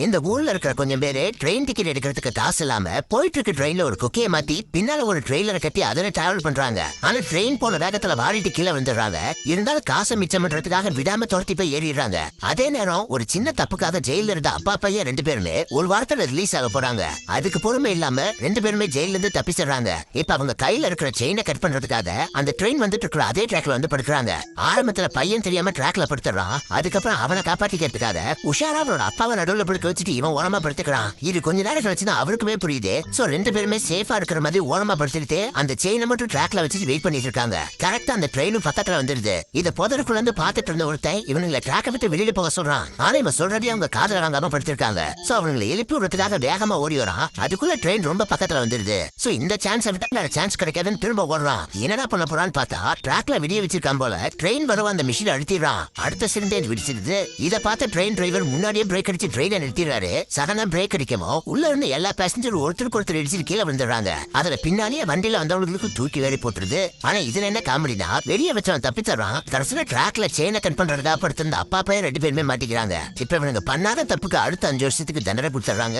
இந்த ஊர்ல இருக்கிற கொஞ்சம் பேரு ட்ரெயின் டிக்கெட் எடுக்கிறதுக்கு காசு இல்லாம போயிட்டு இருக்க ட்ரெயின்ல ஒரு குக்கையை மாத்தி பின்னால ஒரு ட்ரெயிலரை கட்டி அதுல டிராவல் பண்றாங்க. ஆனா ட்ரெயின் போன வேகத்துல வாரிட்டு கீழே வந்துடுறாங்க. இருந்தாலும் காசை மிச்சம் பண்றதுக்காக விடாம துரத்தி போய் ஏறிடுறாங்க. அதே நேரம் ஒரு சின்ன தப்புக்காக ஜெயில இருந்த அப்பா பையன் 2 பேருமே ஒரு வாரத்துல ரிலீஸ் ஆக போறாங்க. அதுக்கு பொறுமை இல்லாம 2 பேருமே ஜெயில இருந்து தப்பிச்சிடுறாங்க. இப்ப அவங்க கையில இருக்கிற செயினை கட் பண்றதுக்காக அந்த ட்ரெயின் வந்துட்டு இருக்கிற அதே ட்ராக்ல வந்து படுக்கிறாங்க. ஆரம்பத்துல பையன் தெரியாம ட்ராக்ல படுத்துறான். அதுக்கப்புறம் அவனை காப்பாத்திக்கிறதுக்காக உஷாரா அவனோட அப்பாவை நடுவுல படுக்க வச்சுட்டு இவன் ஓரமா படுத்துக்கிறான். இது கொஞ்ச நேரம் கழிச்சுன்னா அவருக்குமே புரியுது. சோ 2 பேருமே சேஃபா இருக்கிற மாதிரி ஓரமா படுத்துட்டு அந்த செயினை மட்டும் ட்ராக்ல வச்சுட்டு வெயிட் பண்ணிட்டு இருக்காங்க. கரெக்டா அந்த ட்ரெயினும் பக்கத்துல வந்துருது. இத புதருக்குள்ள இருந்து பாத்துட்டு இருந்த ஒருத்தன் இவனுங்களை ட்ராக்கை விட்டு வெளியில போக சொல்றான். ஆனா இவன் சொல்றதே அவங்க காதுல வாங்காம படுத்திருக்காங்க. சோ அவங்களை எழுப்பி விடுறதுக்காக வேகமா ஓடி வரான். அதுக்குள்ள ட்ரெயின் ரொம்ப பக்கத்துல வந்துருது. சோ இந்த சான்ஸ் விட்டா வேற சான்ஸ் கிடைக்காதுன்னு திரும்ப ஓடுறான். என்னடா பண்ண போறான்னு பார்த்தா ட்ராக்ல விடிய வச்சிருக்கான் போல. ட்ரெயின் வரவ அந்த மிஷின் அழுத்திடுறான். அடுத்த செகண்டே விடிச்சிருது. இத பார்த்த ட்ரெயின் டிரைவர் முன்னாடியே பிரேக் அடிச்சு ட்ரெயினை நிறுத்திடுறாரு. சடனா பிரேக் அடிக்கமோ உள்ள இருந்து எல்லா பேசஞ்சரும் ஒருத்தருக்கு ஒருத்தர் இடிச்சு கீழே வந்துடுறாங்க. அதுல பின்னாலேயே வண்டியில வந்தவங்களுக்கு தூக்கி வேறி போட்டுருது. ஆனா இதுல என்ன காமெடினா வெளியே வச்சவன் தப்பித்தரான். கடைசியில ட்ராக்ல செயினை கட் பண்றதா படுத்திருந்த அப்பா பையன் 2 பேருமே மாட்டிக்கிறாங்க. இப்ப இவனுங்க பண்ணாத தப்புக்கு அடுத்த 5 வருஷத்துக்கு தண்டனை கொடுத்துறாங்க.